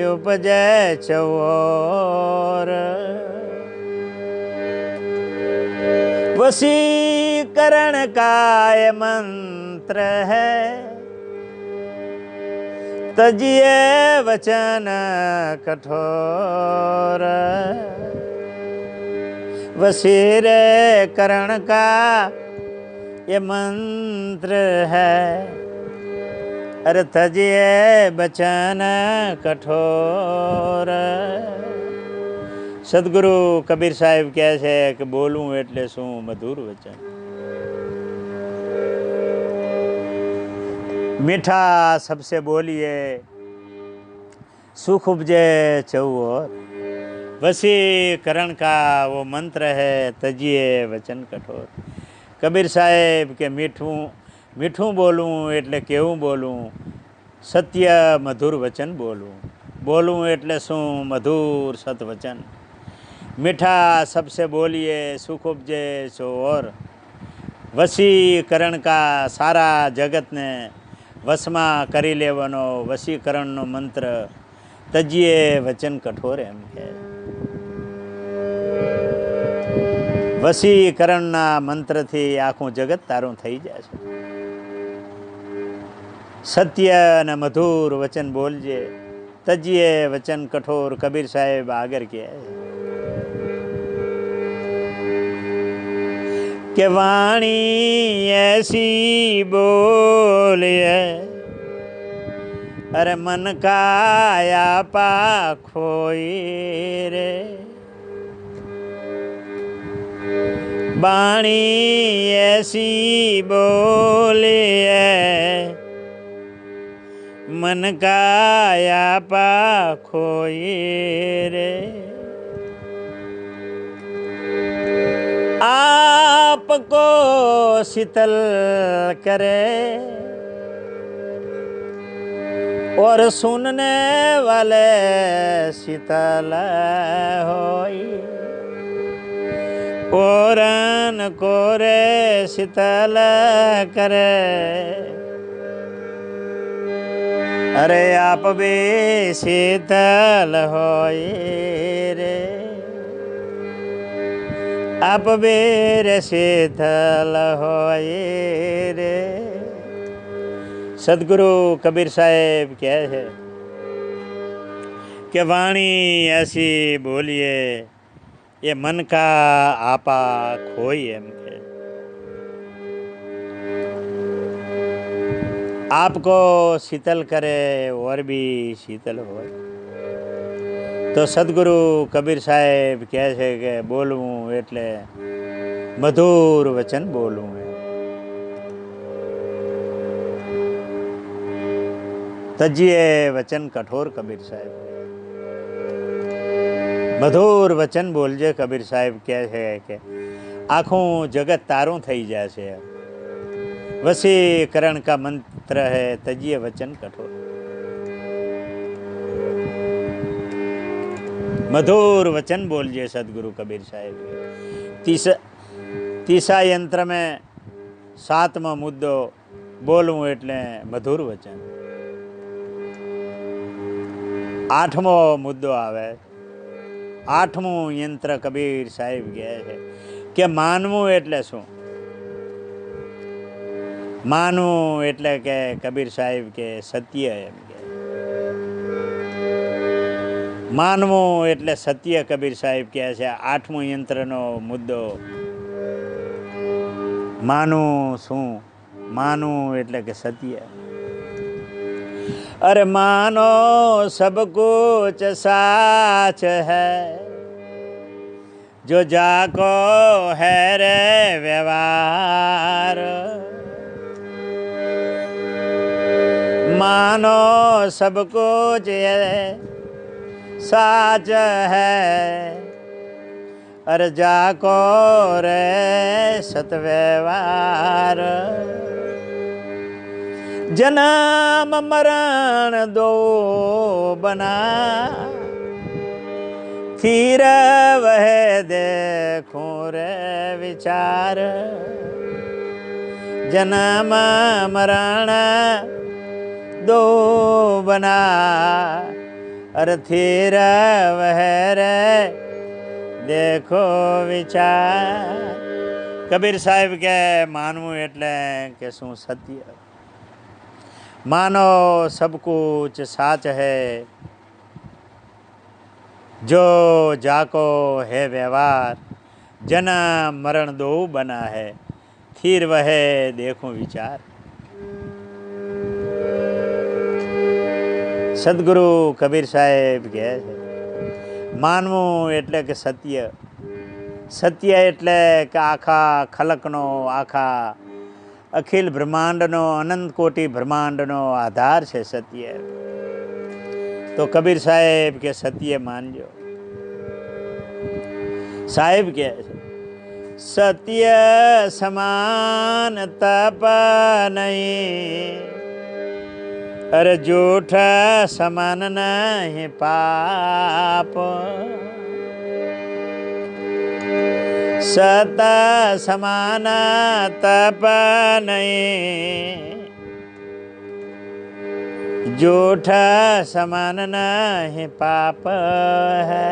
उपजे चौर। वशीकरण का ये मंत्र है, तजिए वचन कठोर। वशीकरण का ये मंत्र है, अरे तजिए वचन कठोर। सदगुरु कबीर साहेब कहे છે કે બોલવું એટલે શું મધુર વચન। मीठा सबसे बोलिए, सुख उपजे चौर। वशीकरण का वो मंत्र है, तजिए वचन कठोर। कबीर साहेब के मीठું મીઠું બોલવું એટલે કેવું બોલવું, સત્ય મધુર વચન બોલવું। બોલવું એટલે શું મધુર સત્વચન। मीठा सबसे बोलिए, सुख उपजे चौर। वशीकरण का सारा जगत ने वशमा करी लेवानो वशीकरणनो मंत्र, तजिए वचन कठोर एम के। वशीकरणना मंत्रथी आखुं जगत तारुं थई जाय छे। सत्य ने मधुर वचन बोलजे, तजिए वचन कठोर। कबीर साहेब आगर के कि वाणी ऐसी बोलिए, अरे मन का आपा खोई रे। वाणी ऐसी बोलिए, मन का आपा खोई रे। आपको शीतल करे और सुनने वाले शीतल होई। औरन को रे शीतल करे, अरे आप भी शीतल होई रे। आप बेर शीतल होए रे। सदगुरु कबीर साहेब कहे है कि वाणी ऐसी बोलिए ये मन का आपा खोई एम के आपको शीतल करे और भी शीतल हो। तो सदगुरु कबीर साहेब कहे છે કે બોલવું એટલે મધુર વચન બોલવું है। तजिए वचन कठोर कबीर साहेब मधुर वचन बोलजे कबीर साहेब कहे છે કે આખું જગત તારું થઈ જશે। वशीकरण का मंत्र है तजिए वचन कठोर। मधुर वचन बोलिए सदगुरु कबीर साहेब। तीसरा यंत्र में 7वां मुद्दो बोलવું એટલે મધુર વચન। 8મો મુદ્દો આવે। 8મું यंत्र कबीर साहेब કહે છે કે માનવું એટલે શું। માનવું એટલે કે કબીર સાહેબ કે સત્ય એમ કે માનવું એટલે સત્ય કબીર સાહેબ કહે છે। 8મું यंत्रનો મુદ્દો માનવું શું। માનવું એટલે કે સત્ય। अरे मानो सब कुछ साच है जो जाको है रे व्यवहार। मानो सब कुछ साच है अरे जाको रे सतव्यवहार। जन्म मरण दो बना फिर वह देखूं रे विचार। जन्म मरण दो बना अरे फिर वह रे देखो विचार। कबीर साहेब के मानવું એટલે કે શું સત્ય। मानो सब कुछ साच है जो जाको है व्यवहार। जन्म मरण दो बना है फिर वह देखो विचार। सदगुरु कबीर साहेब કહે છે માનવું એટલે કે સત્ય। સત્ય એટલે કે આખા ખલકનો આખા अखिल ब्रह्मांडनो अनंत कोटि ब्रह्मांडनो आधार है सत्य। तो कबीर साहेब के सत्य मानजो। साहेब के सत्य समान तप नहीं अरे झूठ समान नहीं पाप। सत समान तप नहीं झूठ समान नहीं पाप है।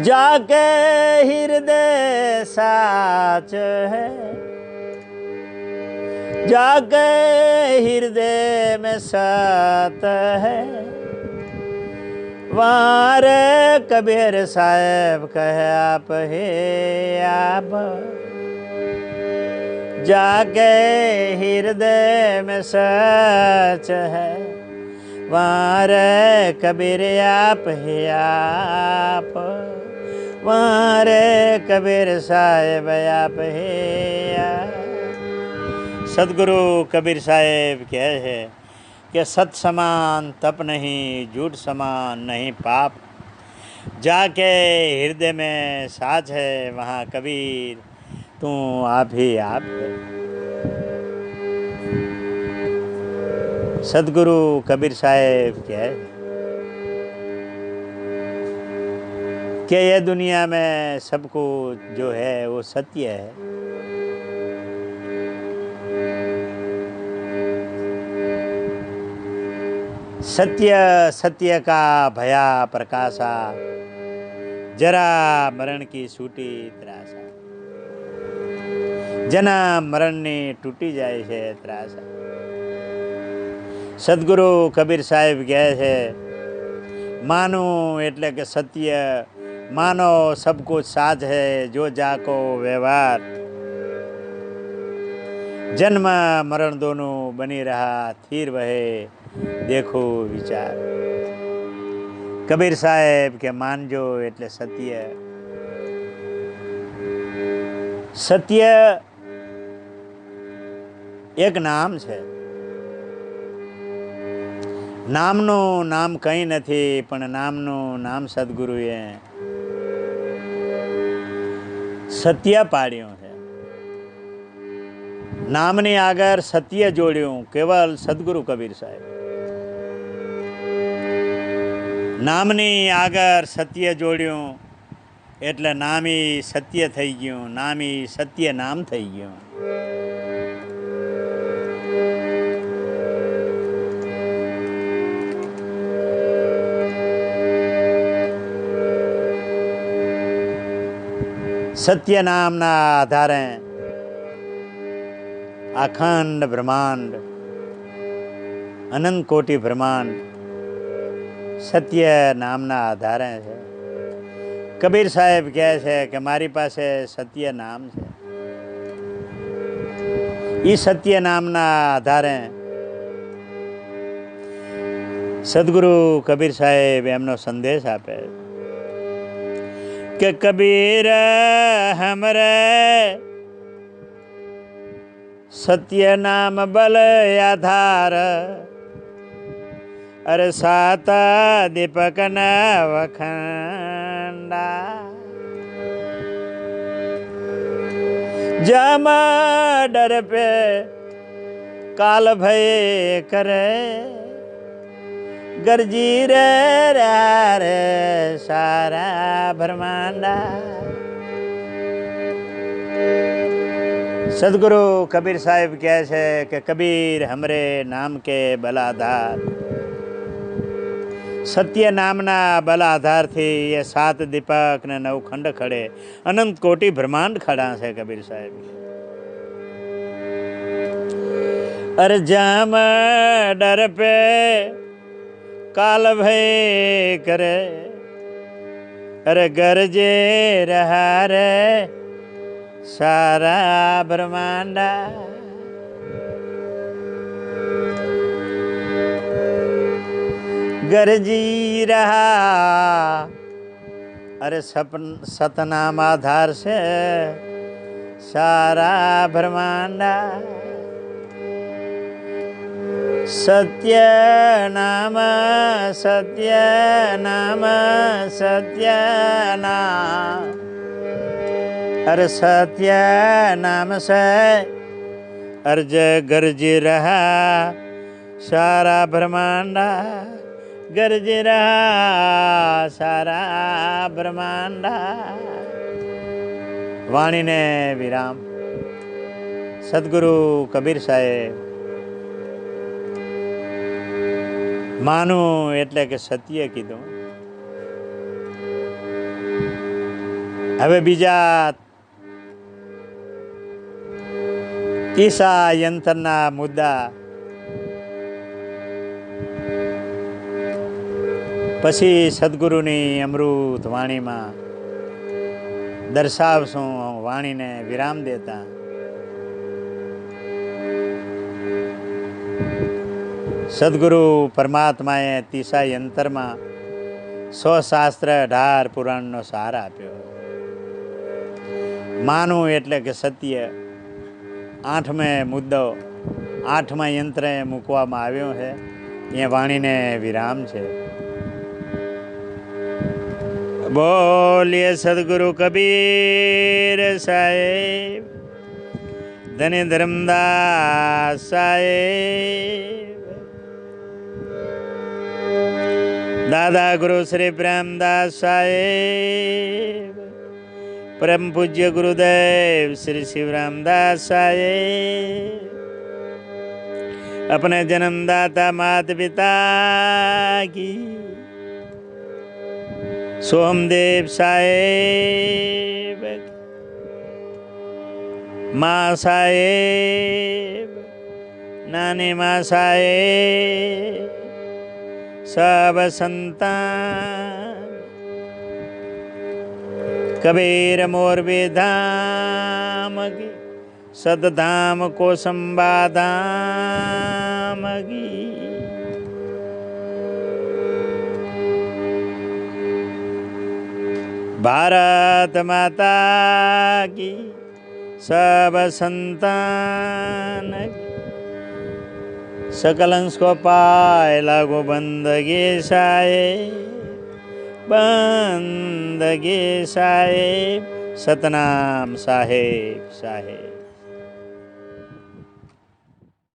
जाके हृदय साच है जाके हृदय में सत है। वार कबीर साहेब कहे आप हे आप। जाके हृदय में सच है वार कबीर आप हे आप। वार कबीर साहेब आप हे आप। सदगुरु कबीर साहेब कहे है कि सत समान तप नहीं झूठ समान नहीं पाप। जाके हृदय में साच है वहाँ कबीर तू आप ही आप है। सदगुरु कबीर साहेब कहे कि ये दुनिया में सब कुछ जो है वो सत्य है। सत्य सत्य का भया प्रकाशा जरा मरण की सूटी त्रासा। જન્મ મરણની તૂટી જાય છે ત્રાસા. સદગુરુ કબીર સાહેબ કહે છે, માનું એટલે કે સત્ય, માનો સબ કુછ સાચ है जो जाको व्यवहार, जन्म मरण दोनों बनी रहा थीर वहे देखो विचार. કબીર સાહેબ કે માનજો એટલે સત્ય. સત્ય એક નામ છે. નામનું નામ કંઈ નથી, પણ નામનું નામ સદગુરુએ સત્ય પાડ્યું છે. નામની આગળ સત્ય જોડ્યું કેવલ સદગુરુ કબીર સાહેબ. નામની આગળ સત્ય જોડ્યું એટલે નામી સત્ય થઈ ગયું, નામી સત્ય નામ થઈ ગયું. સત્ય નામના આધારે અખંડ બ્રહ્માંડ, અનંત કોટી બ્રહ્માંડ સત્ય નામના આધારે છે. કબીર સાહેબ કહે છે કે મારી પાસે સત્ય નામ છે. એ સત્ય નામના આધારે સદગુરુ કબીર સાહેબ એમનો સંદેશ આપે કે કબીર હમરે સત્ય નામ બલ આધાર, અરે સાત દીપક ન વખંડા, જમ ડર पे કાલ ભય કરે, ગરજી રે રે સારા બ્રહ્માંડા. સદગુરુ કબીર સાહેબ કહે છે કે કબીર હમરે નામ કે બલાધાર, સત્ય નામના બલ આધારથી એ સાત દીપક ને નવ ખંડ ખડે, અનંત કોટી બ્રહ્માંડ ખડા છે. કબીર સાહેબ અરે જામ ડર पे કાલ ભય કરે, અરે ગરજે રહા રે સારા બ્રહ્માંડા. ગરજી રહા, અરે સતનામ આધાર છે સારા બ્રહ્માંડા. સત્ય નામ સત્ય નામ સત્ય નામ, અરે સત્ય નામ સે અર્જ ગરજી રહા સારા બ્રહ્માંડા, ગરજી રહા સારા બ્રહ્માંડા. વાણીને વિરામ. સદગુરુ કબીર સાહેબ માનું એટલે કે સત્ય કીધું. હવે બીજા તીસા યંત્રના મુદ્દા પછી સદગુરુની અમૃત વાણીમાં દર્શાવશું. વાણીને વિરામ દેતા સદગુરુ પરમાત્માએ તીસા યંત્રમાં 100 શાસ્ત્ર 18 પુરાણનો સાર આપ્યો. માનું એટલે કે સત્ય 8મે મુદ્દો 8મા યંત્રે મૂકવામાં આવ્યો છે. એ વાણીને વિરામ છે. બોલીએ સદગુરુ કબીર સાહેબ, ધન્ય ધર્મદાસ સાહેબ, દાદા ગુરુ શ્રી પ્રેમદાસ સાહેબ, પરમ પૂજ્ય ગુરુદેવ શ્રી શિવરામદાસ साहेब, अपने जन्मदाता माता पिता की, सोमदेव साहेब, माँ साहेब नानी माँ साहेब सब संतान कबीर मोरबी धाम की सदधाम को संबाधाम की। भारत माता की सब संतान की सकल अंश को पाए लागू बंदगी साहेब बंदगी साहेब सतनाम साहेब साहेब।